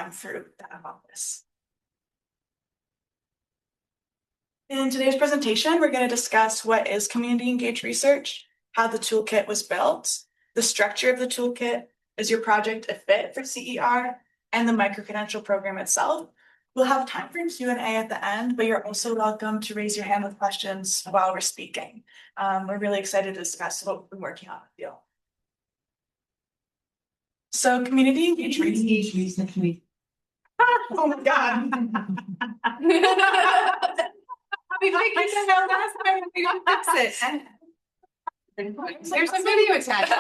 them through that office. In today's presentation, we're going to discuss what is community engaged research, how the toolkit was built, the structure of the toolkit, is your project a fit for CER, and the microcredential program itself. We'll have time for Q&A at the end, but you're also welcome to raise your hand with questions while we're speaking. We're really excited to discuss what we've been working on in the field. So community engagement. Oh my God. There's a video attached.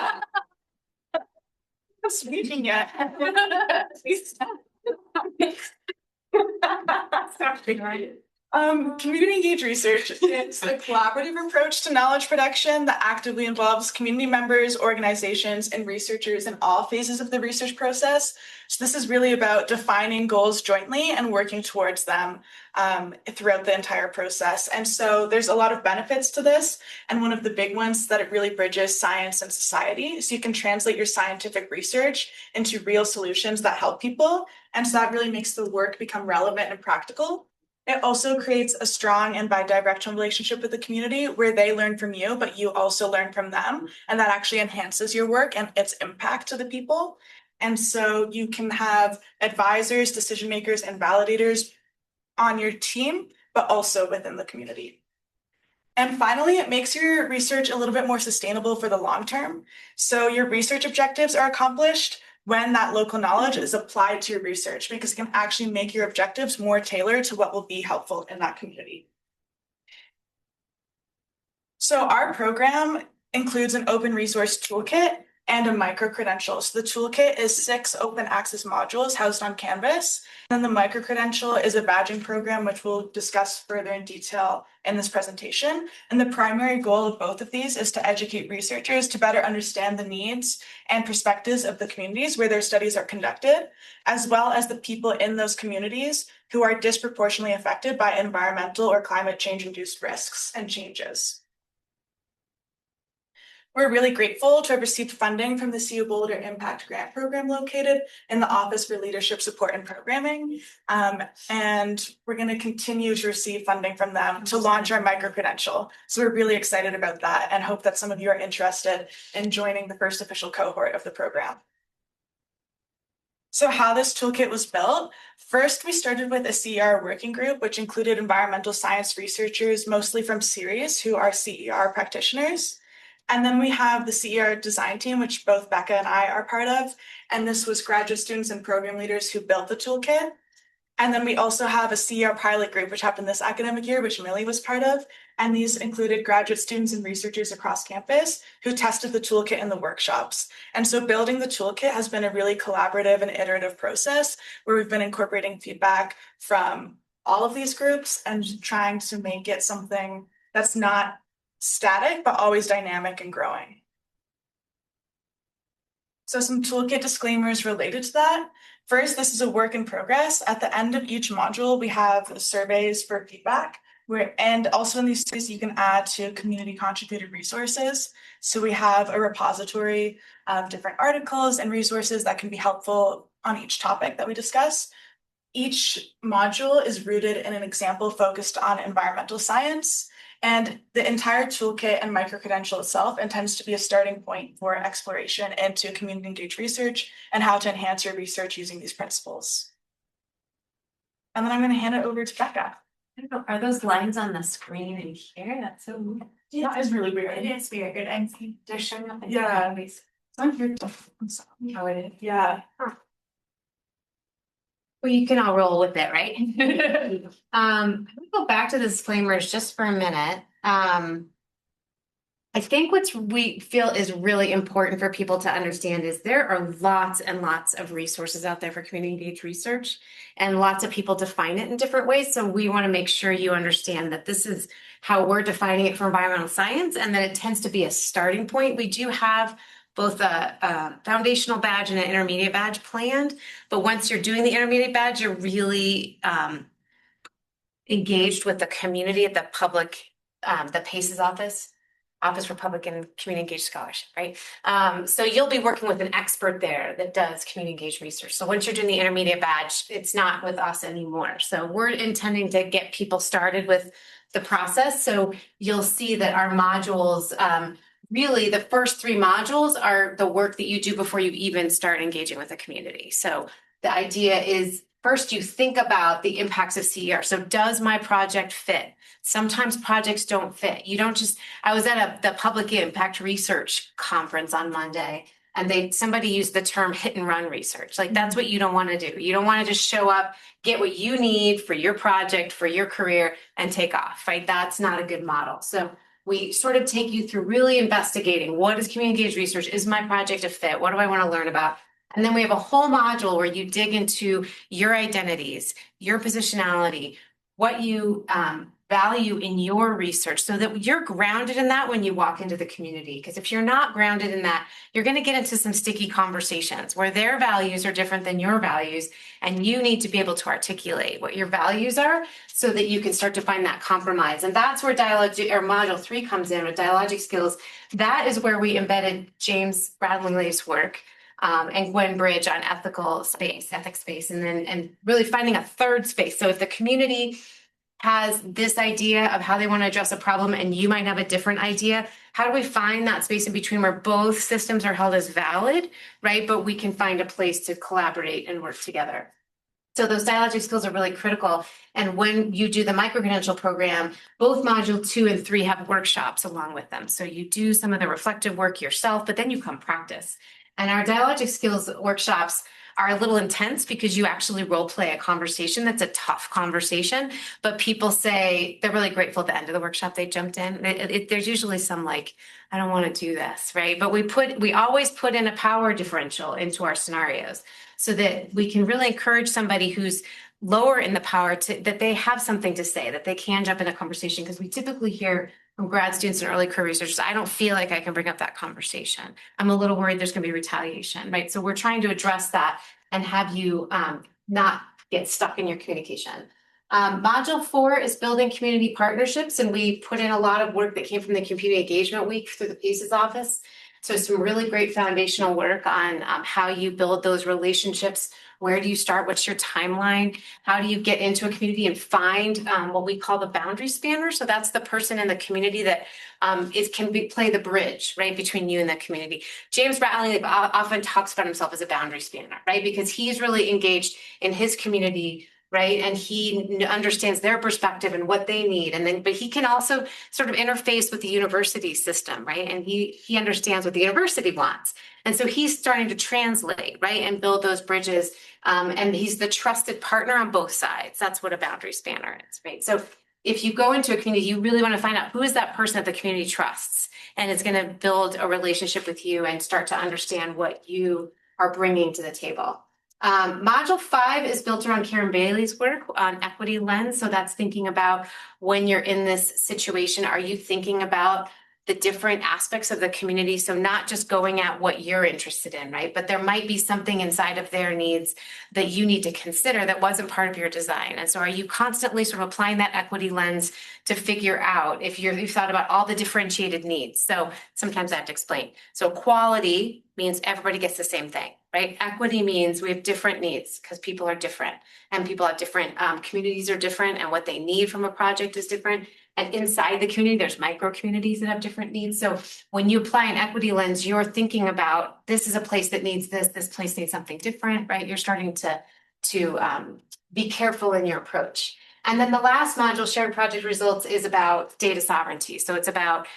I'm speaking yet. Community engaged research is a collaborative approach to knowledge production that actively involves community members, organizations, and researchers in all phases of the research process. So this is really about defining goals jointly and working towards them throughout the entire process. And so there's a lot of benefits to this. And one of the big ones is that it really bridges science and society. So you can translate your scientific research into real solutions that help people. And so that really makes the work become relevant and practical. It also creates a strong and bi-directional relationship with the community where they learn from you, but you also learn from them. And that actually enhances your work and its impact to the people. And so you can have advisors, decision makers, and validators on your team, but also within the community. And finally, it makes your research a little bit more sustainable for the long term. So your research objectives are accomplished when that local knowledge is applied to your research, because it can actually make your objectives more tailored to what will be helpful in that community. So our program includes an open resource toolkit and a microcredential. So the toolkit is 6 open access modules housed on Canvas. And then the microcredential is a badging program, which we'll discuss further in detail in this presentation. And the primary goal of both of these is to educate researchers to better understand the needs and perspectives of the communities where their studies are conducted, as well as the people in those communities who are disproportionately affected by environmental or climate change-induced risks and changes. We're really grateful to have received funding from the CU Boulder Impact Grant Program located in the Office for Leadership Support and Programming. And we're going to continue to receive funding from them to launch our microcredential. So we're really excited about that and hope that some of you are interested in joining the first official cohort of the program. So how this toolkit was built, first we started with a CER working group, which included environmental science researchers, mostly from CERES, who are CER practitioners. And then we have the CER design team, which both Becca and I are part of. And this was graduate students and program leaders who built the toolkit. And then we also have a CER pilot group, which happened this academic year, which Millie was part of. And these included graduate students and researchers across campus who tested the toolkit in the workshops. And so building the toolkit has been a really collaborative and iterative process where we've been incorporating feedback from all of these groups and trying to make it something that's not static, but always dynamic and growing. So some toolkit disclaimers related to that. First, this is a work in progress. At the end of each module, we have surveys for feedback. And also in these surveys, you can add to community contributed resources. So we have a repository of different articles and resources that can be helpful on each topic that we discuss. Each module is rooted in an example focused on environmental science. And the entire toolkit and microcredential itself intends to be a starting point for exploration into community engaged research and how to enhance your research using these principles. And then I'm going to hand it over to Becca. I don't know, are those lines on the screen in here? That's so weird. Yeah, it's really weird. It is weird. I'm seeing they're showing up in yeah. It's on here. Oh, it is. Yeah. Huh. Well, you can all roll with it, right? I'm gonna go back to the disclaimers just for a minute. I think what we feel is really important for people to understand is there are lots and lots of resources out there for community engaged research, and lots of people define it in different ways. So we want to make sure you understand that this is how we're defining it for environmental science, and that it tends to be a starting point. We do have both a foundational badge and an intermediate badge planned. But once you're doing the intermediate badge, you're really engaged with the community at the public, the PACES office. Office for Public and Community Engaged Scholarship, right? So you'll be working with an expert there that does community engaged research. So once you're doing the intermediate badge, it's not with us anymore. So we're intending to get people started with the process. So you'll see that our modules, really the first 3 modules are the work that you do before you even start engaging with the community. So the idea is first you think about the impacts of CER. So does my project fit? Sometimes projects don't fit. You don't just, I was at the Public Impact Research Conference on Monday, and somebody used the term hit and run research. Like that's what you don't want to do. You don't want to just show up, get what you need for your project, for your career, and take off, right? That's not a good model. So we sort of take you through really investigating what is community engaged research? Is my project a fit? What do I want to learn about? And then we have a whole module where you dig into your identities, your positionality, what you value in your research so that you're grounded in that when you walk into the community. Because if you're not grounded in that, you're going to get into some sticky conversations where their values are different than your values. And you need to be able to articulate what your values are so that you can start to find that compromise. And that's where module 3 comes in with dialogic skills. That is where we embedded James Bradley's work. And Gwen Bridge on ethics space, and really finding a third space. So if the community has this idea of how they want to address a problem and you might have a different idea, how do we find that space in between where both systems are held as valid, right? But we can find a place to collaborate and work together. So those dialogic skills are really critical. And when you do the microcredential program, both module 2 and 3 have workshops along with them. So you do some of the reflective work yourself, but then you come practice. And our dialogic skills workshops are a little intense because you actually role play a conversation that's a tough conversation, but people say they're really grateful at the end of the workshop they jumped in. There's usually some like, I don't want to do this, right? But we always put in a power differential into our scenarios so that we can really encourage somebody who's lower in the power that they have something to say, that they can jump in a conversation, because we typically hear from grad students and early career researchers, I don't feel like I can bring up that conversation. I'm a little worried there's going to be retaliation, right? So we're trying to address that and have you not get stuck in your communication. Module 4 is building community partnerships, and we put in a lot of work that came from the Community Engagement Week through the PACES office. So some really great foundational work on how you build those relationships. Where do you start? What's your timeline? How do you get into a community and find what we call the boundary spanner? So that's the person in the community that play the bridge, right, between you and the community. James Bradley often talks about himself as a boundary spanner, right, because he's really engaged in his community, right, and he understands their perspective and what they need, but he can also sort of interface with the university system, right, and he understands what the university wants. And so he's starting to translate, right, and build those bridges. And he's the trusted partner on both sides. That's what a boundary spanner is, right? So if you go into a community, you really want to find out who is that person that the community trusts and is going to build a relationship with you and start to understand what you are bringing to the table. Module 5 is built around Karen Bailey's work on equity lens. So that's thinking about when you're in this situation, are you thinking about the different aspects of the community? So not just going at what you're interested in, right? But there might be something inside of their needs that you need to consider that wasn't part of your design. And so are you constantly sort of applying that equity lens to figure out if you've thought about all the differentiated needs? So sometimes I have to explain. So quality means everybody gets the same thing, right? Equity means we have different needs because people are different and people have different, communities are different, and what they need from a project is different. And inside the community, there's micro communities that have different needs. So when you apply an equity lens, you're thinking about this is a place that needs this place needs something different, right? You're starting to be careful in your approach. And then the last module, shared project results, is about data sovereignty. So it's about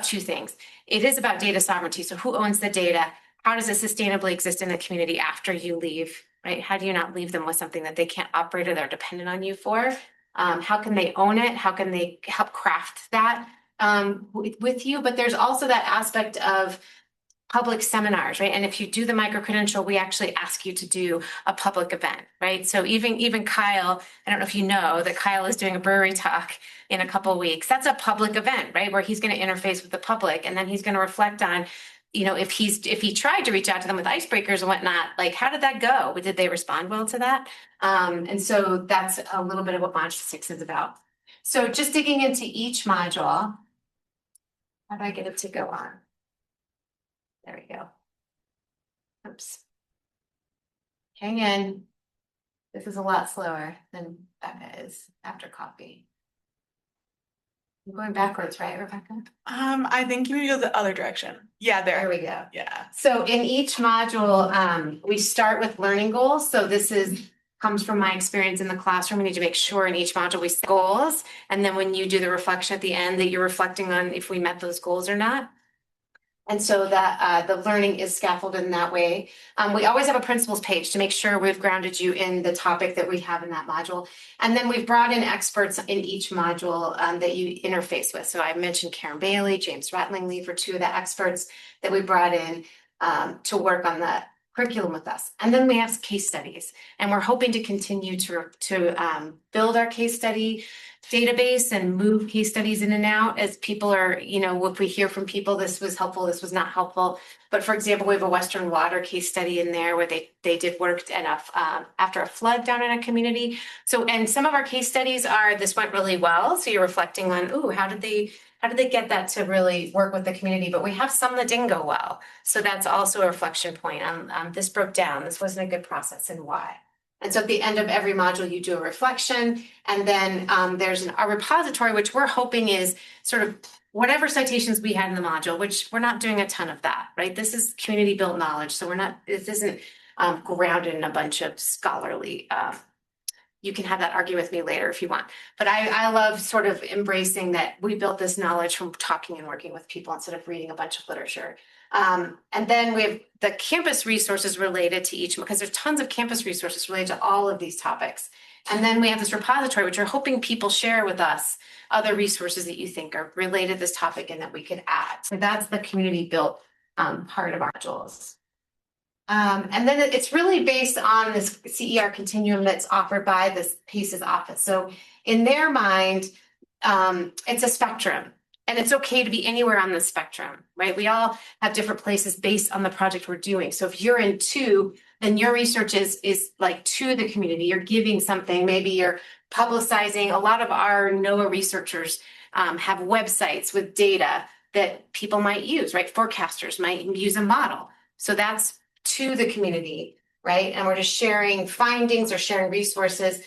2 things. It is about data sovereignty. So who owns the data? How does it sustainably exist in the community after you leave, right? How do you not leave them with something that they can't operate or they're dependent on you for? How can they own it? How can they help craft that with you? But there's also that aspect of public seminars, right? And if you do the microcredential, we actually ask you to do a public event, right? So even Kyle, I don't know if you know that Kyle is doing a brewery talk in a couple of weeks. That's a public event, right? Where he's going to interface with the public, and then he's going to reflect on, if he tried to reach out to them with icebreakers and whatnot, like, how did that go? Did they respond well to that? And so that's a little bit of what module 6 is about. So just digging into each module. How do I get it to go on? There we go. Oops. Hang in. This is a lot slower than Becca is after coffee. I'm going backwards, right, Rebecca? I think you go the other direction. Yeah, There there. we go. Yeah. So in each module, we start with learning goals. So this comes from my experience in the classroom. We need to make sure in each module we set goals. And then when you do the reflection at the end, that you're reflecting on if we met those goals or not. And so that the learning is scaffolded in that way. We always have a principles page to make sure we've grounded you in the topic that we have in that module. And then we've brought in experts in each module that you interface with. So I mentioned Karen Bailey, James Ratlingley for two of the experts that we brought in to work on the curriculum with us. And then we have case studies, and we're hoping to continue to build our case study database and move case studies in and out as people are, if we hear from people, this was helpful, this was not helpful. But for example, we have a Western Water case study in there where they did work after a flood down in a community. So, and some of our case studies are, this went really well. So you're reflecting on, how did they get that to really work with the community? But we have some that didn't go well. So that's also a reflection point on this broke down, this wasn't a good process, and why. And so at the end of every module, you do a reflection, and then there's a repository, which we're hoping is sort of whatever citations we had in the module, which we're not doing a ton of that, right? This is community built knowledge. So this isn't grounded in a bunch of scholarly, you can have that argument with me later if you want. But I love sort of embracing that we built this knowledge from talking and working with people instead of reading a bunch of literature. And then we have the campus resources related to each, because there's tons of campus resources related to all of these topics. And then we have this repository, which we're hoping people share with us other resources that you think are related to this topic and that we could add. So that's the community built part of our modules. And then it's really based on this CER continuum that's offered by this PACE's office. So in their mind, it's a spectrum. And it's okay to be anywhere on the spectrum, right? We all have different places based on the project we're doing. So if you're in 2, then your research is like to the community. You're giving something. Maybe you're publicizing. A lot of our NOAA researchers have websites with data that people might use, right? Forecasters might use a model. So that's to the community, right? And we're just sharing findings or sharing resources.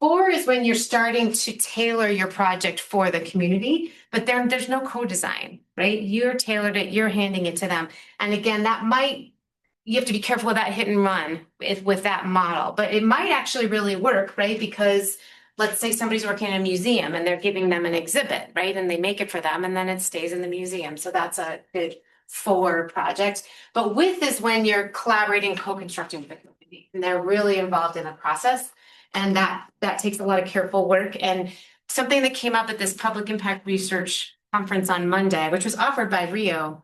4 is when you're starting to tailor your project for the community, but there's no co-design, right? You're tailored it, you're handing it to them. And again, you have to be careful with that hit and run with that model, but it might actually really work, right? Because let's say somebody's working in a museum and they're giving them an exhibit, right? And they make it for them and then it stays in the museum. So that's a good 4 project. But with is when you're collaborating, co-constructing with the community, and they're really involved in the process. And that takes a lot of careful work. And something that came up at this public impact research conference on Monday, which was offered by Rio,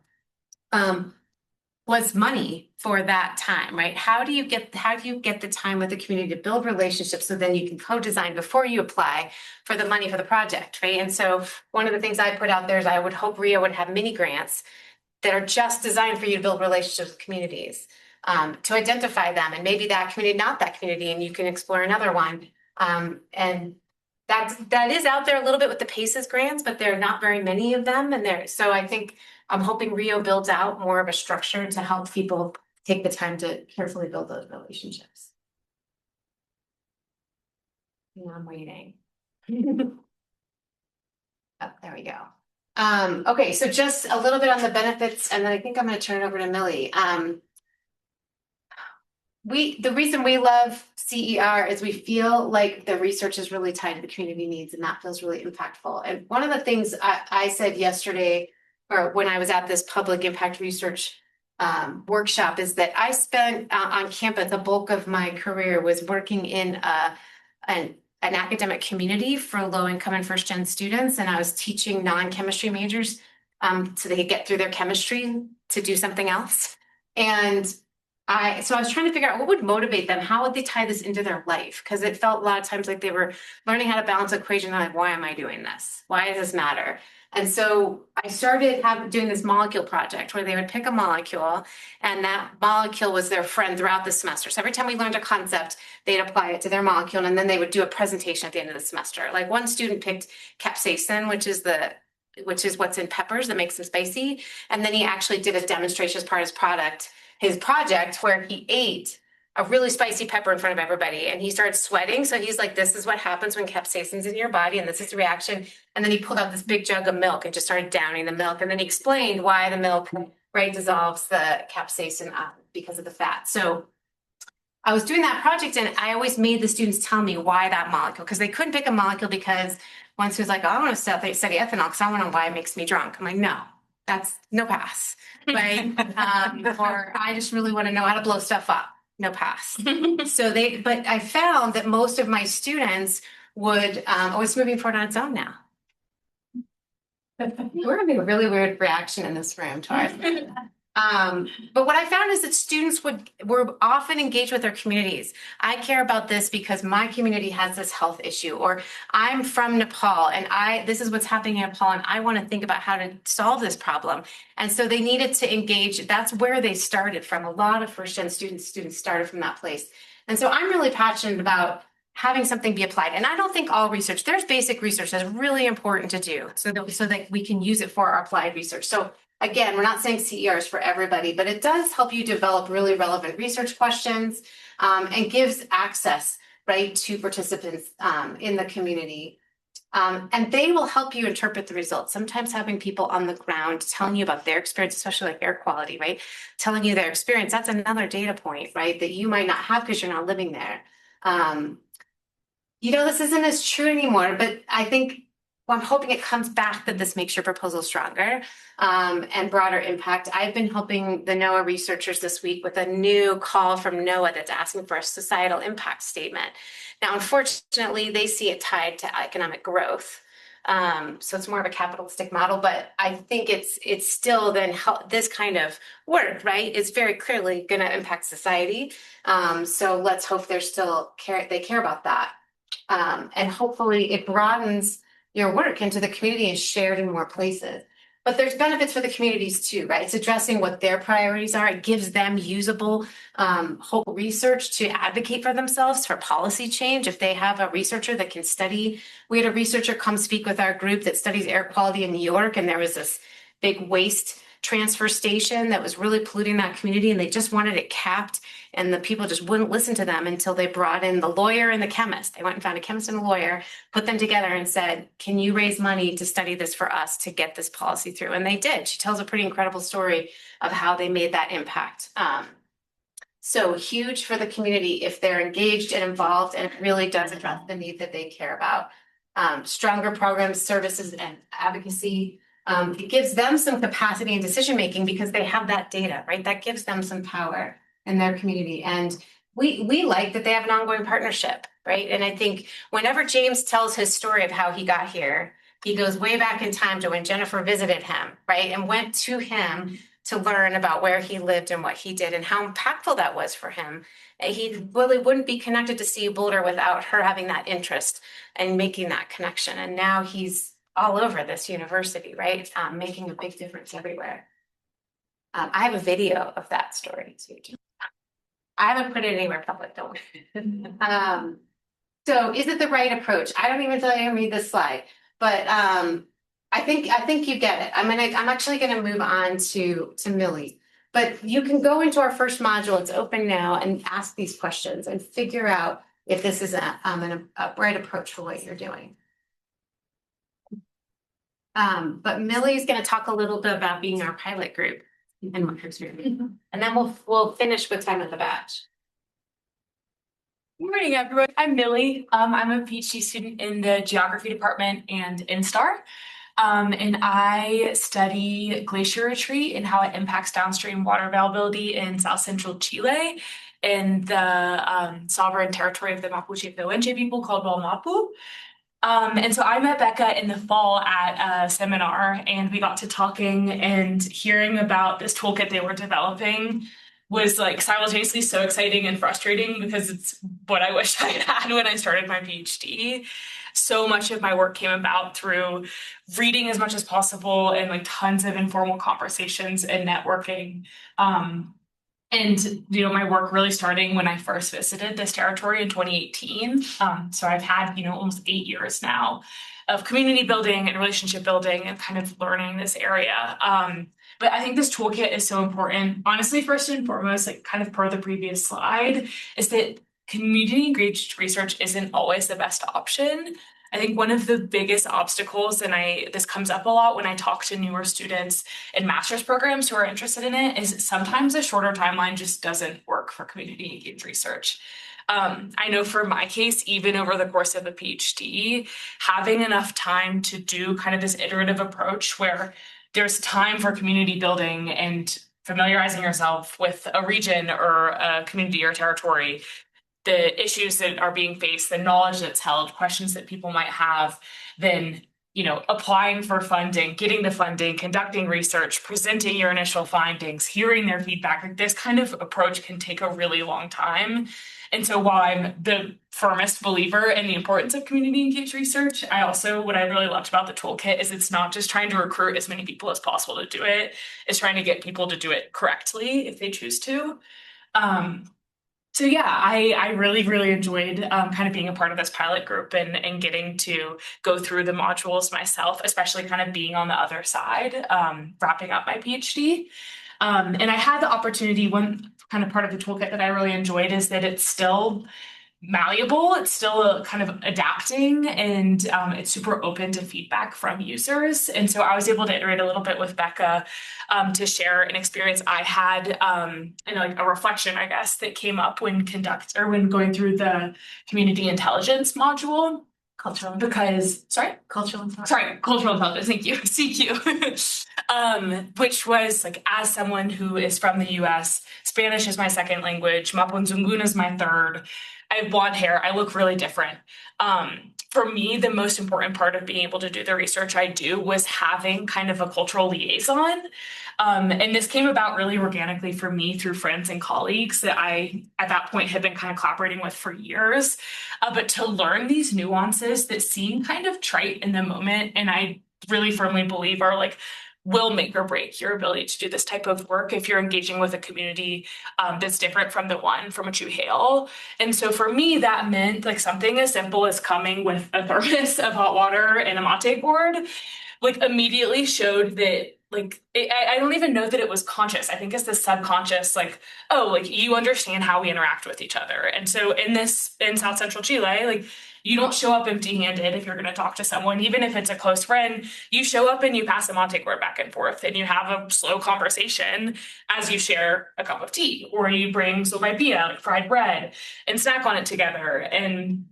was money for that time, right? How do you get the time with the community to build relationships so then you can co-design before you apply for the money for the project, right? And so one of the things I put out there is I would hope Rio would have mini grants that are just designed for you to build relationships with communities. To identify them, and maybe that community, not that community, and you can explore another one. And that is out there a little bit with the PACES grants, but there are not very many of them. So I think I'm hoping Rio builds out more of a structure to help people take the time to carefully build those relationships. I'm waiting. Oh, there we go. Okay, so just a little bit on the benefits, and then I think I'm going to turn it over to Millie. The reason we love CER is we feel like the research is really tied to the community needs, and that feels really impactful. And one of the things I said yesterday, or when I was at this public impact research workshop, is that I spent on campus, the bulk of my career was working in an academic community for low-income and first-gen students, and I was teaching non-chemistry majors so they could get through their chemistry to do something else. And so I was trying to figure out what would motivate them. How would they tie this into their life? Because it felt a lot of times like they were learning how to balance equation. They're like, why am I doing this? Why does this matter? And so I started doing this molecule project where they would pick a molecule, and that molecule was their friend throughout the semester. So every time we learned a concept, they'd apply it to their molecule, and then they would do a presentation at the end of the semester. Like one student picked capsaicin, which is the which is what's in peppers that makes them spicy. And then he actually did a demonstration as part of his project where he ate a really spicy pepper in front of everybody and he started sweating. So he's like, this is what happens when capsaicin's in your body and this is the reaction. And then he pulled out this big jug of milk and just started downing the milk. And then he explained why the milk, right, dissolves the capsaicin because of the fat. So I was doing that project and I always made the students tell me why that molecule, because they couldn't pick a molecule because once he was like, oh, I want to study ethanol because I want to know why it makes me drunk. I'm like, no, that's no pass, right? Or I just really want to know how to blow stuff up. No pass. But I found that most of my students would, it's moving forward on its own now. We're having a really weird reaction in this room, Taurus. But what I found is that students were often engaged with their communities. I care about this because my community has this health issue, or I'm from Nepal and this is what's happening in Nepal and I want to think about how to solve this problem. And so they needed to engage. That's where they started from. A lot of first-gen students started from that place. And so I'm really passionate about having something be applied. And I don't think all research, there's basic research that's really important to do so that we can use it for our applied research. So again, we're not saying CER is for everybody, but it does help you develop really relevant research questions and gives access, right, to participants in the community. And they will help you interpret the results. Sometimes having people on the ground telling you about their experience, especially like air quality, right, telling you their experience, that's another data point, right, that you might not have because you're not living there. This isn't as true anymore, but I think I'm hoping it comes back that this makes your proposal stronger and broader impact. I've been helping the NOAA researchers this week with a new call from NOAA that's asking for a societal impact statement. Now, unfortunately, they see it tied to economic growth. So it's more of a capitalistic model, but I think it's still then this kind of work, right, is very clearly going to impact society. So let's hope they care about that. And hopefully it broadens your work into the community and shared in more places. But there's benefits for the communities too, right? It's addressing what their priorities are. It gives them usable whole research to advocate for themselves for policy change. If they have a researcher that can study, we had a researcher come speak with our group that studies air quality in New York, and there was this big waste transfer station that was really polluting that community, and they just wanted it capped, and the people just wouldn't listen to them until they brought in the lawyer and the chemist. They went and found a chemist and a lawyer, put them together and said, can you raise money to study this for us to get this policy through? And they did. She tells a pretty incredible story of how they made that impact. So huge for the community if they're engaged and involved, and it really does address the need that they care about. Stronger programs, services, and advocacy. It gives them some capacity and decision-making because they have that data, right? That gives them some power in their community. And we like that they have an ongoing partnership, right? And I think whenever James tells his story of how he got here, he goes way back in time to when Jennifer visited him, right? And went to him to learn about where he lived and what he did and how impactful that was for him. He really wouldn't be connected to CU Boulder without her having that interest and making that connection. And now he's all over this university, right? Making a big difference everywhere. I have a video of that story too. I haven't put it anywhere public, don't worry. So is it the right approach? I don't even think I can read this slide, but I think you get it. I'm actually gonna move on to Millie, but you can go into our first module, it's open now, and ask these questions and figure out if this is a right approach for what you're doing. But Millie is going to talk a little bit about being our pilot group and what her experience. And then we'll finish with time at the batch. Good morning, everyone. I'm Millie. I'm a PhD student in the geography department and InStar. And I study glacier retreat and how it impacts downstream water availability in South Central Chile in the sovereign territory of the Mapuche Pehuenche people called Walmapu. And so I met Becca in the fall at a seminar, and we got to talking and hearing about this toolkit they were developing was like simultaneously so exciting and frustrating because it's what I wish I had when I started my PhD. So much of my work came about through reading as much as possible and like tons of informal conversations and networking. And, my work really starting when I first visited this territory in 2018. So I've had, almost 8 years now of community building and relationship building and kind of learning this area. But I think this toolkit is so important. Honestly, first and foremost, like kind of per the previous slide, is that community engaged research isn't always the best option. I think one of the biggest obstacles, and this comes up a lot when I talk to newer students in master's programs who are interested in it, is sometimes a shorter timeline just doesn't work for community engaged research. I know for my case, even over the course of a PhD, having enough time to do kind of this iterative approach where there's time for community building and familiarizing yourself with a region or a community or territory, the issues that are being faced, the knowledge that's held, questions that people might have, then applying for funding, getting the funding, conducting research, presenting your initial findings, hearing their feedback. Like this kind of approach can take a really long time. And so while I'm the firmest believer in the importance of community engaged research, what I really loved about the toolkit is it's not just trying to recruit as many people as possible to do it, it's trying to get people to do it correctly if they choose to. So yeah, I really, really enjoyed kind of being a part of this pilot group and getting to go through the modules myself, especially kind of being on the other side, wrapping up my PhD. And I had the opportunity, one kind of part of the toolkit that I really enjoyed is that it's still malleable, it's still kind of adapting, and it's super open to feedback from users. And so I was able to iterate a little bit with Becca to share an experience I had and like a reflection, I guess, that came up when going through the community intelligence module. Cultural intelligence. Thank you. CQ. Which was like, as someone who is from the US, Spanish is my second language, Mapudungun is my third. I have blonde hair. I look really different. For me, the most important part of being able to do the research I do was having kind of a cultural liaison. And this came about really organically for me through friends and colleagues that I, at that point, had been kind of collaborating with for years. But to learn these nuances that seem kind of trite in the moment, and I really firmly believe are like, will make or break your ability to do this type of work if you're engaging with a community that's different from the one from which you hail. And so for me, that meant like something as simple as coming with a thermos of hot water and a mate board, like immediately showed that I don't even know that it was conscious. I think it's the subconscious, like, oh, like you understand how we interact with each other. And so in South Central Chile, like you don't show up empty-handed if you're going to talk to someone, even if it's a close friend. You show up and you pass a mate board back and forth, and you have a slow conversation as you share a cup of tea, or you bring sopaipilla, like fried bread, and snack on it together. And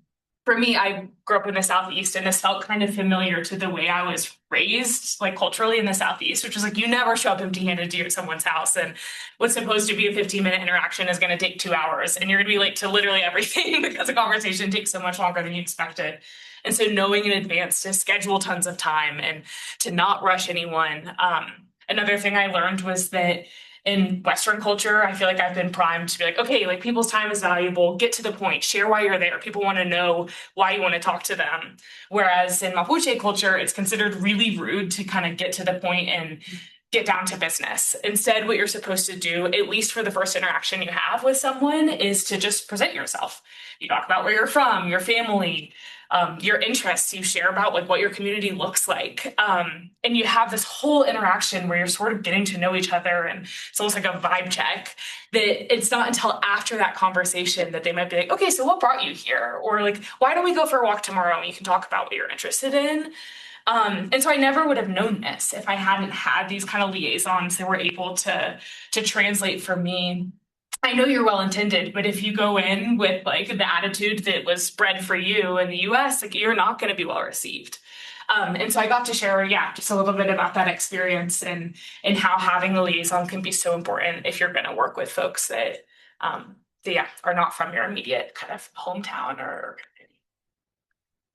for me, I grew up in the Southeast, and this felt kind of familiar to the way I was raised, like culturally in the Southeast, which is like you never show up empty-handed to someone's house, and what's supposed to be a 15-minute interaction is going to take 2 hours, and you're going to be late to literally everything because a conversation takes so much longer than you expected. And so knowing in advance to schedule tons of time and to not rush anyone. Another thing I learned was that in Western culture, I feel like I've been primed to be like, okay, like people's time is valuable, get to the point, share why you're there. People want to know why you want to talk to them. Whereas in Mapuche culture, it's considered really rude to kind of get to the point and get down to business. Instead, what you're supposed to do, at least for the first interaction you have with someone, is to just present yourself. You talk about where you're from, your family, your interests, you share about like what your community looks like. And you have this whole interaction where you're sort of getting to know each other, and it's almost like a vibe check. That it's not until after that conversation that they might be like, okay, so what brought you here? Or like, why don't we go for a walk tomorrow and you can talk about what you're interested in? And so I never would have known this if I hadn't had these kind of liaisons that were able to translate for me. I know you're well intended, but if you go in with like the attitude that was bred for you in the US, like you're not going to be well received. And so I got to share, just a little bit about that experience and how having a liaison can be so important if you're going to work with folks that, are not from your immediate kind of hometown or.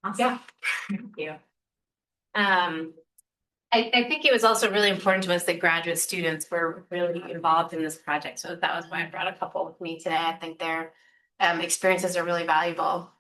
Awesome. Yeah. Thank you. I think it was also really important to us that graduate students were really involved in this project. So that was why I brought a couple with me today. I think their experiences are really valuable.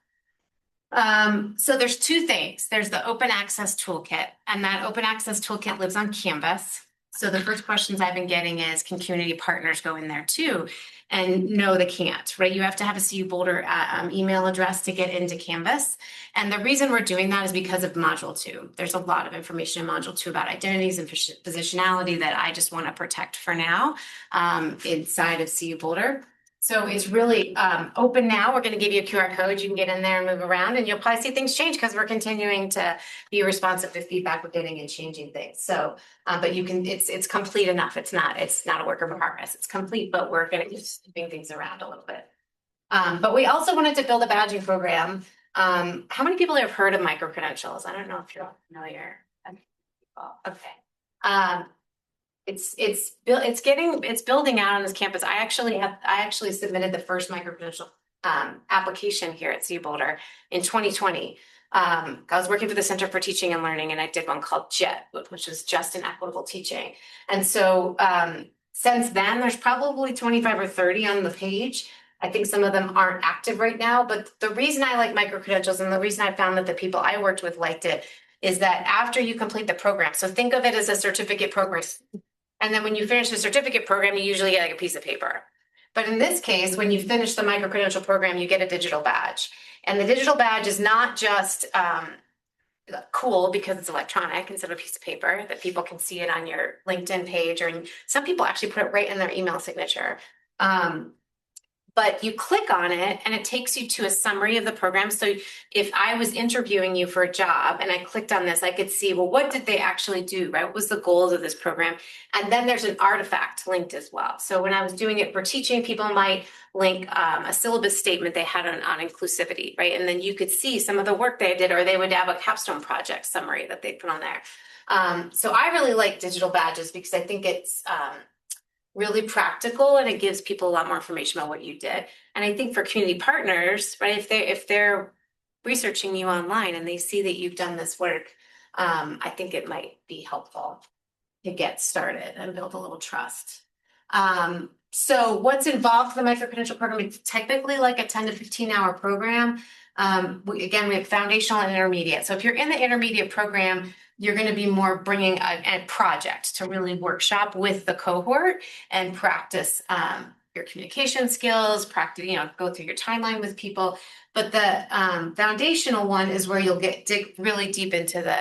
So there's two things. There's the open access toolkit, and that open access toolkit lives on Canvas. So the first questions I've been getting is, can community partners go in there too? And no, they can't, right? You have to have a CU Boulder email address to get into Canvas. And the reason we're doing that is because of Module 2. There's a lot of information in Module 2 about identities and positionality that I just want to protect for now inside of CU Boulder. So it's really open now. We're going to give you a QR code. You can get in there and move around, and you'll probably see things change because we're continuing to be responsive to feedback we're getting and changing things. So, but you can, it's complete enough. It's not a work in progress. It's complete, but we're going to be moving things around a little bit. But we also wanted to build a badging program. How many people have heard of Microcredentials? I don't know if you're all familiar. Okay. It's building out on this campus. I actually submitted the first Microcredential application here at CU Boulder in 2020. I was working for the Center for Teaching and Learning, and I did one called JET, which is Just and Equitable Teaching. And so since then, there's probably 25 or 30 on the page. I think some of them aren't active right now, but the reason I like Microcredentials and the reason I found that the people I worked with liked it is that after you complete the program, so think of it as a certificate program. And then when you finish the certificate program, you usually get like a piece of paper. But in this case, when you finish the microcredential program, you get a digital badge. And the digital badge is not just cool because it's electronic instead of a piece of paper that people can see it on your LinkedIn page, or some people actually put it right in their email signature. But you click on it and it takes you to a summary of the program. So if I was interviewing you for a job and I clicked on this, I could see, well, what did they actually do, right? What was the goals of this program? And then there's an artifact linked as well. So when I was doing it for teaching, people might link a syllabus statement they had on inclusivity, right? And then you could see some of the work they did, or they would have a capstone project summary that they put on there. So I really like digital badges because I think it's really practical and it gives people a lot more information about what you did. And I think for community partners, right, if they're researching you online and they see that you've done this work, I think it might be helpful to get started and build a little trust. So what's involved in the microcredential program? It's technically like a 10 to 15 hour program. We have foundational and intermediate. So if you're in the intermediate program, you're going to be more bringing a project to really workshop with the cohort and practice your communication skills, practice, go through your timeline with people. But the foundational one is where you'll dig really deep into the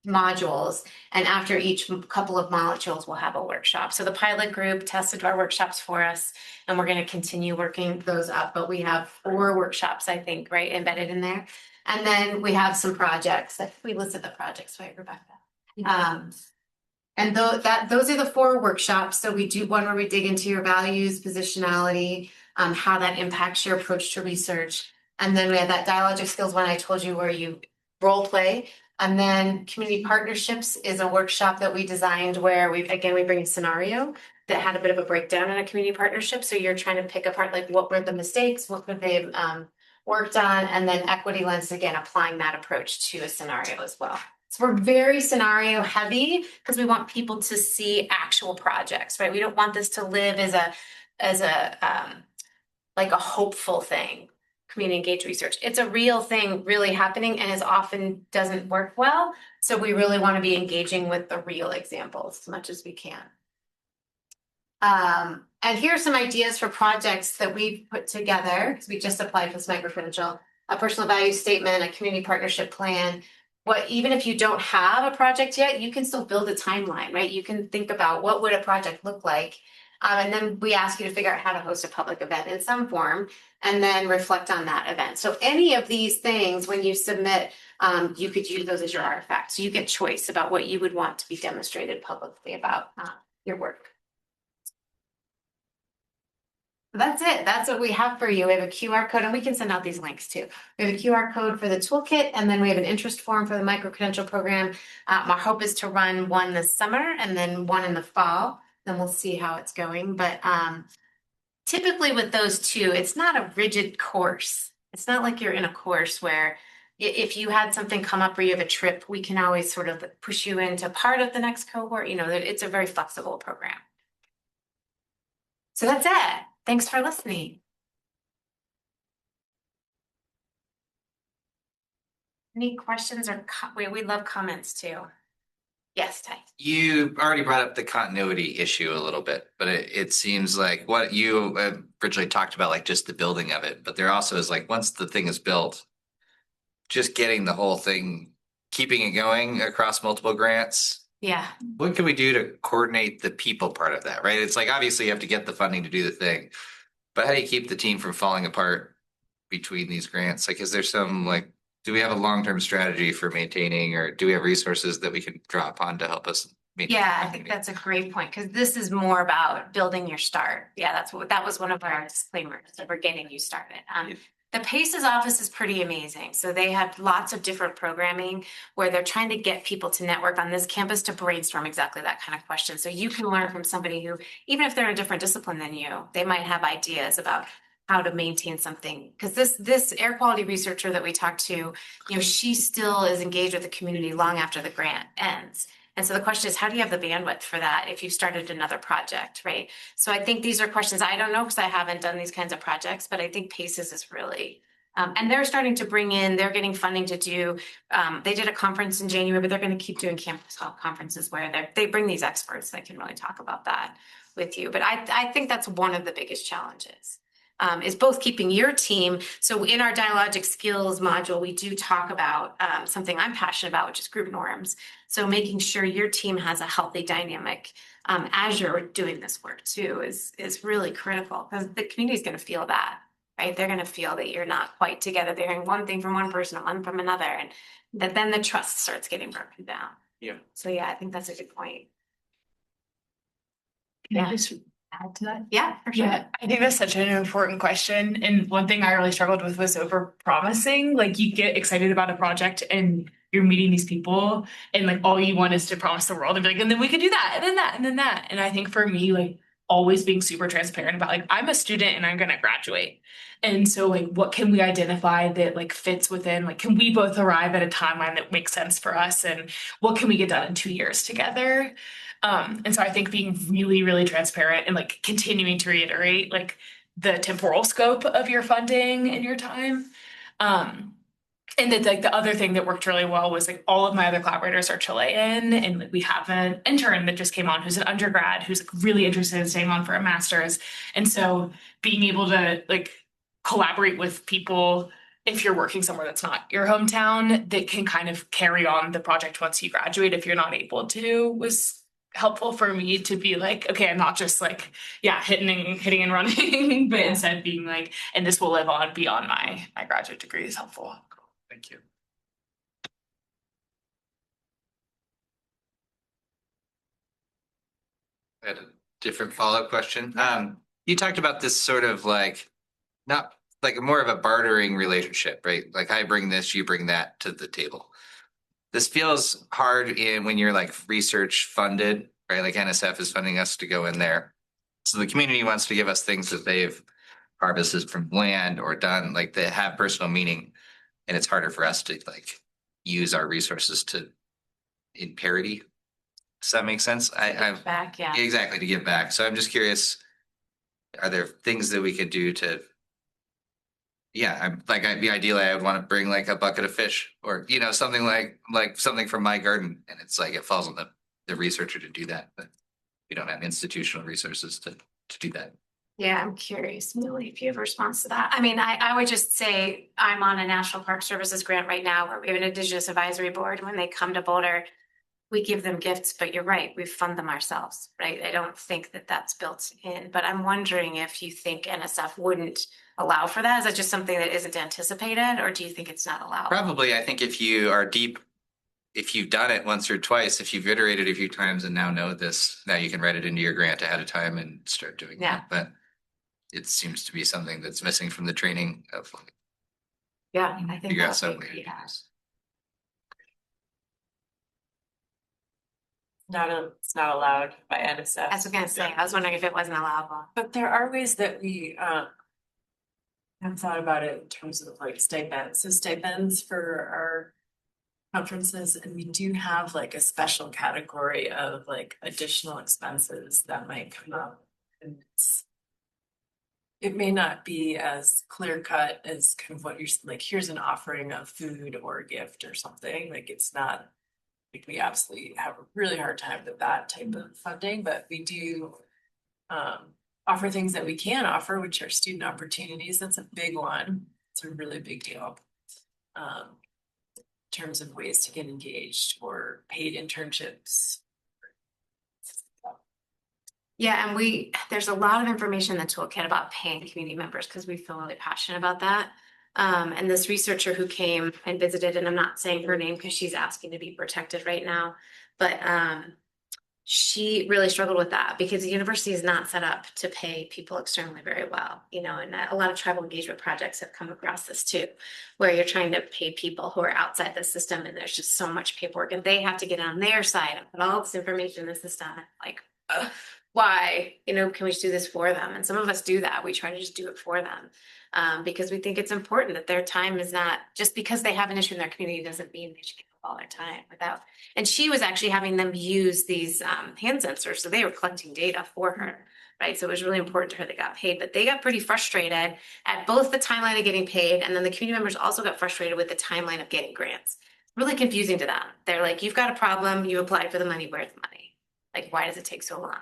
modules. And after each couple of modules, we'll have a workshop. So the pilot group tested our workshops for us, and we're going to continue working those up. But we have 4 workshops, I think, right, embedded in there. And then we have some projects that we listed the projects, right, Rebecca? And those are the 4 workshops. So we do one where we dig into your values, positionality, how that impacts your approach to research. And then we have that dialogic skills one I told you where you role play. And then community partnerships is a workshop that we designed where we bring a scenario that had a bit of a breakdown in a community partnership. So you're trying to pick apart, like, what were the mistakes, what could they worked on, and then equity lens, again, applying that approach to a scenario as well. So we're very scenario heavy because we want people to see actual projects, right? We don't want this to live as a like a hopeful thing, community engaged research. It's a real thing really happening and as often doesn't work well. So we really want to be engaging with the real examples as much as we can. And here are some ideas for projects that we've put together because we just applied for this microcredential: a personal value statement, a community partnership plan. Even if you don't have a project yet, you can still build a timeline, right? You can think about what would a project look like. And then we ask you to figure out how to host a public event in some form and then reflect on that event. So any of these things, when you submit, you could use those as your artifacts. So you get choice about what you would want to be demonstrated publicly about your work. That's it. That's what we have for you. We have a QR code, and we can send out these links too. We have a QR code for the toolkit, and then we have an interest form for the microcredential program. Our hope is to run one this summer and then one in the fall. Then we'll see how it's going. But typically with those two, it's not a rigid course. It's not like you're in a course where if you had something come up or you have a trip, we can always sort of push you into part of the next cohort. It's a very flexible program. So that's it. Thanks for listening. Any questions or we love comments too. Yes, Ty. You already brought up the continuity issue a little bit, but it seems like what you originally talked about, like just the building of it, but there also is like once the thing is built, just getting the whole thing, keeping it going across multiple grants. Yeah. What can we do to coordinate the people part of that, right? It's like obviously you have to get the funding to do the thing, but how do you keep the team from falling apart between these grants? Like, is there some like, do we have a long-term strategy for maintaining, or do we have resources that we can draw upon to help us maintain? Yeah, I think that's a great point because this is more about building your start. Yeah, that was one of our disclaimers that we're getting you started. The PACES office is pretty amazing. So they have lots of different programming where they're trying to get people to network on this campus to brainstorm exactly that kind of question. So you can learn from somebody who, even if they're in a different discipline than you, they might have ideas about how to maintain something. Because this air quality researcher that we talked to, she still is engaged with the community long after the grant ends. And so the question is, how do you have the bandwidth for that if you've started another project, right? So I think these are questions I don't know because I haven't done these kinds of projects, but I think PACES is really, and they're starting to bring in, they're getting funding to do, they did a conference in January, but they're going to keep doing campus conferences where they bring these experts that can really talk about that with you. But I think that's one of the biggest challenges. Is both keeping your team. So in our dialogic skills module, we do talk about something I'm passionate about, which is group norms. So making sure your team has a healthy dynamic as you're doing this work too is really critical because the community is going to feel that, right? They're going to feel that you're not quite together. They're hearing one thing from one person and one from another, and that then the trust starts getting broken down. Yeah. So yeah, I think that's a good point. Can I just add to that? Yeah, for sure. Yeah, I think that's such an important question. And one thing I really struggled with was over promising. Like you get excited about a project and you're meeting these people and like all you want is to promise the world and be like, and then we could do that and then that and then that. And I think for me, like always being super transparent about like, I'm a student and I'm gonna graduate. And so like what can we identify that like fits within, like can we both arrive at a timeline that makes sense for us and what can we get done in 2 years together? And so I think being really, really transparent and like continuing to reiterate like the temporal scope of your funding and your time. And that like the other thing that worked really well was like all of my other collaborators are Chilean and like we have an intern that just came on who's an undergrad who's like really interested in staying on for a master's. And so being able to like collaborate with people if you're working somewhere that's not your hometown that can kind of carry on the project once you graduate if you're not able to was helpful for me to be like, okay, I'm not just like, yeah, hitting and running, but instead being like, and this will live on beyond my graduate degree is helpful. Cool. Thank you. I had a different follow-up question. You talked about this sort of like, not like more of a bartering relationship, right? Like I bring this, you bring that to the table. This feels hard when you're like research funded, right? Like NSF is funding us to go in there. So the community wants to give us things that they've harvested from land or done, like they have personal meaning. And it's harder for us to like use our resources to in parity. Does that make sense? Back, yeah. Exactly, to give back. So I'm just curious, are there things that we could do to ideally I would want to bring like a bucket of fish or something like something from my garden, and it's like it falls on the researcher to do that, but we don't have institutional resources to do that. Yeah, I'm curious, Millie, if you have a response to that. I mean, I would just say I'm on a National Park Services grant right now where we have an Indigenous Advisory Board. When they come to Boulder, we give them gifts, but you're right, we fund them ourselves, right? I don't think that that's built in, but I'm wondering if you think NSF wouldn't allow for that. Is that just something that isn't anticipated, or do you think it's not allowed? Probably, I think if you are deep, if you've done it once or twice, if you've iterated a few times and now know this, now you can write it into your grant ahead of time and start doing that. But it seems to be something that's missing from the training of like, yeah, I think figure out that's some what way to we do have. this. It's not allowed by NSF. I was gonna say, I was wondering if it wasn't allowable. But there are ways that we have thought about it in terms of like stipends. So stipends for our conferences, and we do have like a special category of like additional expenses that might come up. And it may not be as clear cut as kind of what you're like, here's an offering of food or a gift or something. Like it's not Like we absolutely have a really hard time with that type of funding, but we do offer things that we can offer, which are student opportunities. That's a big one. It's a really big deal. In terms of ways to get engaged or paid internships. Yeah, and there's a lot of information in the toolkit about paying community members because we feel really passionate about that. And this researcher who came and visited, and I'm not saying her name because she's asking to be protected right now, but she really struggled with that because the university is not set up to pay people externally very well, and a lot of tribal engagement projects have come across this too, where you're trying to pay people who are outside the system and there's just so much paperwork and they have to get on their side and put all this information in the system. Like, why, can we just do this for them? And some of us do that. We try to just do it for them because we think it's important that their time is not just because they have an issue in their community doesn't mean they should give up all their time without. And she was actually having them use these hand sensors. So they were collecting data for her, right? So it was really important to her they got paid, but they got pretty frustrated at both the timeline of getting paid. And then the community members also got frustrated with the timeline of getting grants. Really confusing to them. They're like, you've got a problem. You applied for the money. Where's the money? Like, why does it take so long?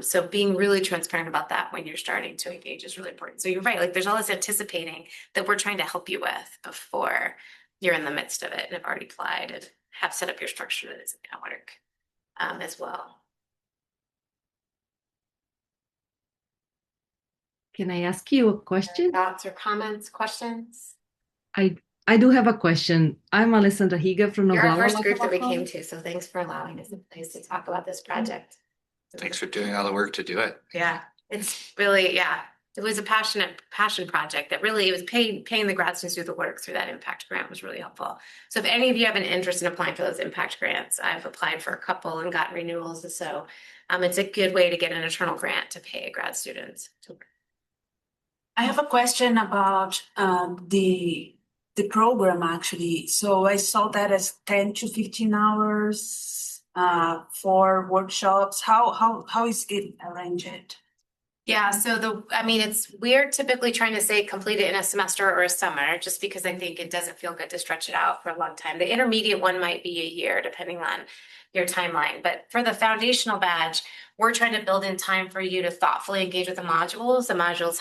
So being really transparent about that when you're starting to engage is really important. So you're right, like there's all this anticipating that we're trying to help you with before you're in the midst of it and have already applied and have set up your structure that isn't gonna work as well. Can I ask you a question? Thoughts or comments, questions? I do have a question. I'm Alessandra Higa from You're our Nogala. first group that we came to, so thanks for allowing us a place to talk about this project. Thanks for doing all the work to do it. Yeah, it's really, it was a passion project that really, it was paying the grad students to do the work through that impact grant was really helpful. So if any of you have an interest in applying for those impact grants, I've applied for a couple and got renewals. So it's a good way to get an internal grant to pay grad students. I have a question about the program actually. So I saw that as 10 to 15 hours for workshops. How is it arranged? Yeah, so we're typically trying to say complete it in a semester or a summer, just because I think it doesn't feel good to stretch it out for a long time. The intermediate one might be a year, depending on your timeline. But for the foundational badge, we're trying to build in time for you to thoughtfully engage with the modules. The modules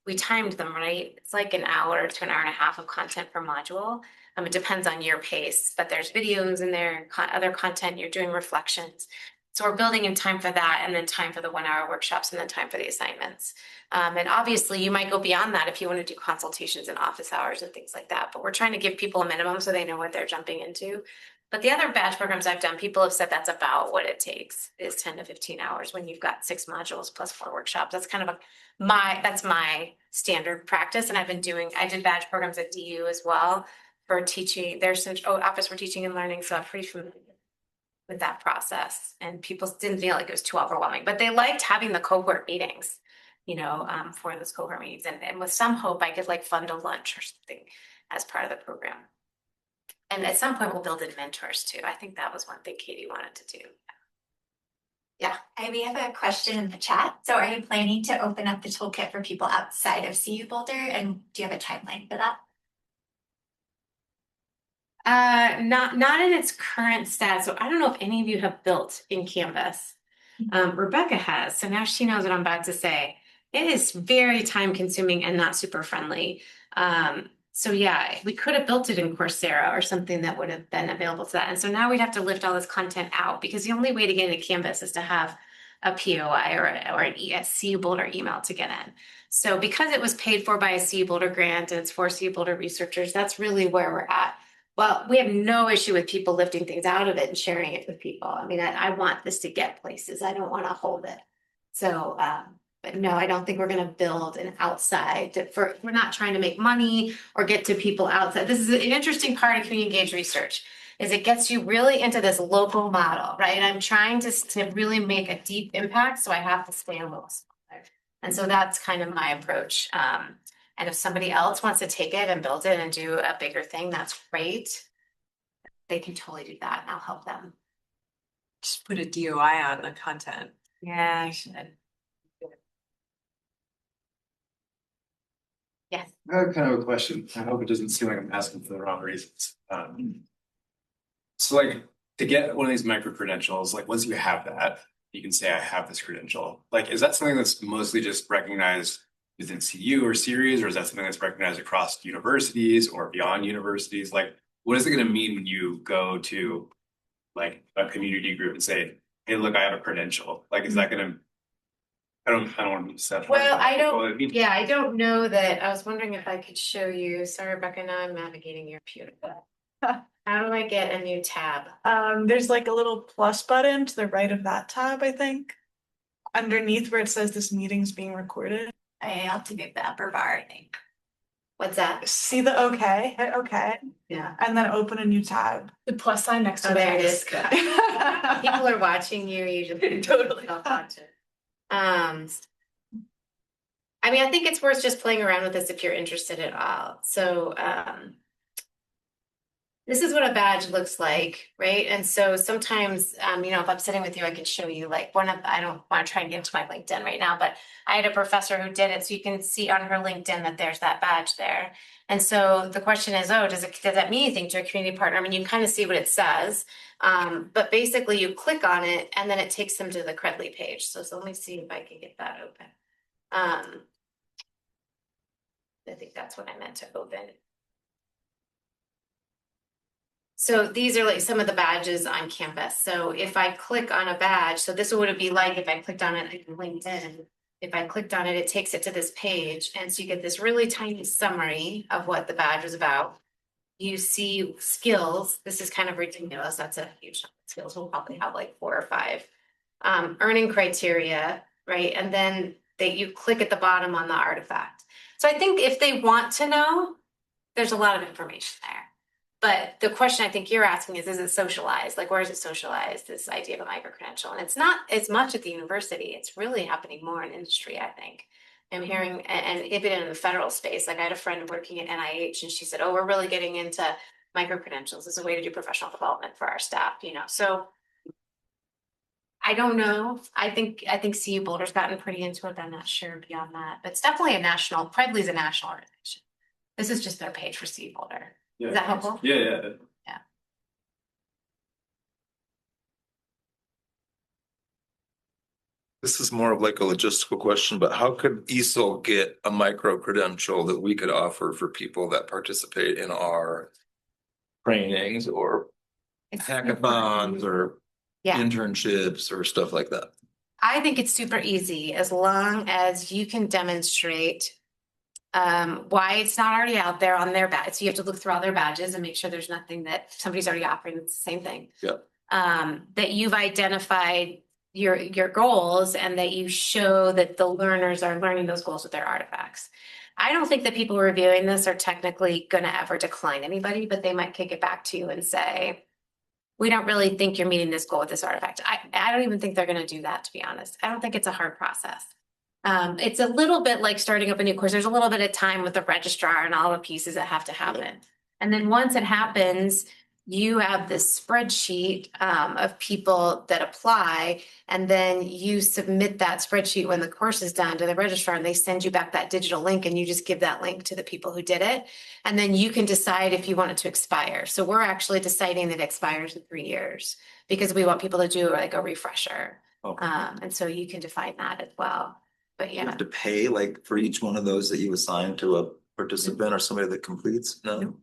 we timed them, right? It's like an hour to an hour and a half of content per module. It depends on your pace, but there's videos in there, other content, you're doing reflections. So we're building in time for that and then time for the 1 hour workshops and then time for the assignments. And obviously you might go beyond that if you want to do consultations and office hours and things like that, but we're trying to give people a minimum so they know what they're jumping into. But the other badge programs I've done, people have said that's about what it takes is 10 to 15 hours when you've got 6 modules plus 4 workshops. That's kind of that's my standard practice. And I did badge programs at DU as well for teaching, there's Office for Teaching and Learning. So I'm pretty familiar with that process, and people didn't feel like it was too overwhelming, but they liked having the cohort meetings, for those cohort meetings. And with some hope, I could fund a lunch or something as part of the program. And at some point we'll build in mentors too. I think that was one thing Katie wanted to do. Yeah. We have a question in the chat. So are you planning to open up the toolkit for people outside of CU Boulder? And do you have a timeline for that? Not in its current status. So I don't know if any of you have built in Canvas. Rebecca has, so now she knows what I'm about to say. It is very time consuming and not super friendly. So yeah, we could have built it in Coursera or something that would have been available to that. And so now we'd have to lift all this content out because the only way to get into Canvas is to have a POI or an CU Boulder email to get in. So because it was paid for by a CU Boulder grant and it's for CU Boulder researchers, that's really where we're at. Well, we have no issue with people lifting things out of it and sharing it with people. I mean, I want this to get places. I don't want to hold it. So, but no, I don't think we're going to build an outside we're not trying to make money or get to people outside. This is an interesting part of community engaged research is it gets you really into this local model, right? I'm trying to really make a deep impact. So I have to stay a little smaller. And so that's kind of my approach. And if somebody else wants to take it and build it and do a bigger thing, that's great. They can totally do that and I'll help them. Just put a DOI on the content. Yeah, I should. Yes. I have kind of a question. I hope it doesn't seem like I'm asking for the wrong reasons. So like to get one of these micro credentials, like once you have that, you can say I have this credential. Like, is that something that's mostly just recognized within CU or series, or is that something that's recognized across universities or beyond universities? Like, what is it going to mean when you go to like a community group and say, hey, look, I have a credential? Like, is that going to, I don't want to be set. Well, I Well, don't, mean, yeah, I don't know that. I was wondering if I could show you. Sorry, Becca, now I'm navigating your computer. How do I get a new tab? There's like a little plus button to the right of that tab, I think. Underneath where it says this meeting's being recorded. I have to move the upper bar, I think. What's that? See the okay, hit okay, Yeah. and then open a new tab. The plus sign next to Oh, the there it is. text. People are watching you, you just Totally. self-watch it. I mean, I think it's worth just playing around with this if you're interested at all. So, this is what a badge looks like, right? And so sometimes, you know, if I'm sitting with you, I can show you like I don't want to try and get into my LinkedIn right now, but I had a professor who did it. So you can see on her LinkedIn that there's that badge there. And so the question is, oh, does that mean anything to a community partner? I mean, you kind of see what it says, but basically you click on it and then it takes them to the Credly page. So let me see if I can get that open. I think that's what I meant to open. So these are like some of the badges on campus. So if I click on a badge, so this would be like if I clicked on it in LinkedIn. If I clicked on it, it takes it to this page. And so you get this really tiny summary of what the badge was about. You see skills. This is kind of ridiculous. That's a huge number of skills. We'll probably have like 4 or 5. Earning criteria, right? And then you click at the bottom on the artifact. So I think if they want to know, there's a lot of information there. But the question I think you're asking is it socialized? Like, where is it socialized, this idea of a micro-credential? And it's not as much at the university. It's really happening more in industry, I think. I'm hearing, and even in the federal space, like I had a friend working at NIH and she said, oh, we're really getting into micro-credentials as a way to do professional development for our staff, you know? So I don't know. I think CU Boulder's gotten pretty into it, but I'm not sure beyond that. But it's definitely a national, Credly is a national organization. This is just their page for CU Boulder. yeah. Is that helpful? Yeah. This is more of like a logistical question, but how could ESOL get a micro credential that we could offer for people that participate in our trainings or hackathons or Yeah. internships or stuff like that? I think it's super easy as long as you can demonstrate why it's not already out there on their badge. So you have to look through all their badges and make sure there's nothing that somebody's already offering that's the same thing. Yeah. That you've identified your goals and that you show that the learners are learning those goals with their artifacts. I don't think that people reviewing this are technically going to ever decline anybody, but they might kick it back to you and say, we don't really think you're meeting this goal with this artifact. I don't even think they're going to do that, to be honest. I don't think it's a hard process. It's a little bit like starting up a new course. There's a little bit of time with the registrar and all the pieces that have to happen. And then once it happens, you have this spreadsheet of people that apply, and then you submit that spreadsheet when the course is done to the registrar, and they send you back that digital link, and you just give that link to the people who did it. And then you can decide if you want it to expire. So we're actually deciding that it expires in 3 years because we want people to do like a refresher. Okay. And so you can define that as well. But You yeah, have to pay like for each one of those that you assign to a participant or somebody that completes? No.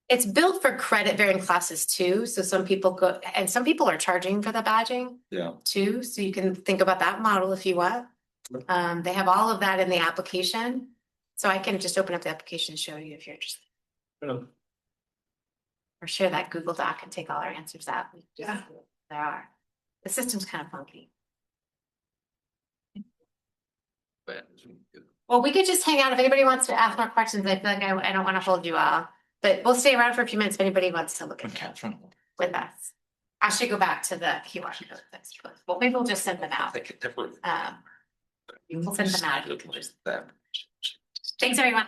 it's built for credit bearing classes too. So some people go, and some people are charging for the badging Yeah. too. So you can think about that model if you want. They have all of that in the application. So I can just open up the application and show you if you're interested. Yeah. Or share that Google Doc and take all our answers out. Yeah. There are. The system's kind of funky. Well, we could just hang out. If anybody wants to ask more questions, I feel like I don't want to hold you all. But we'll stay around for a few minutes if anybody wants to look at it with us. I should go back to the QR code. Well, maybe we'll just send them out. We'll send them out. Thanks, everyone.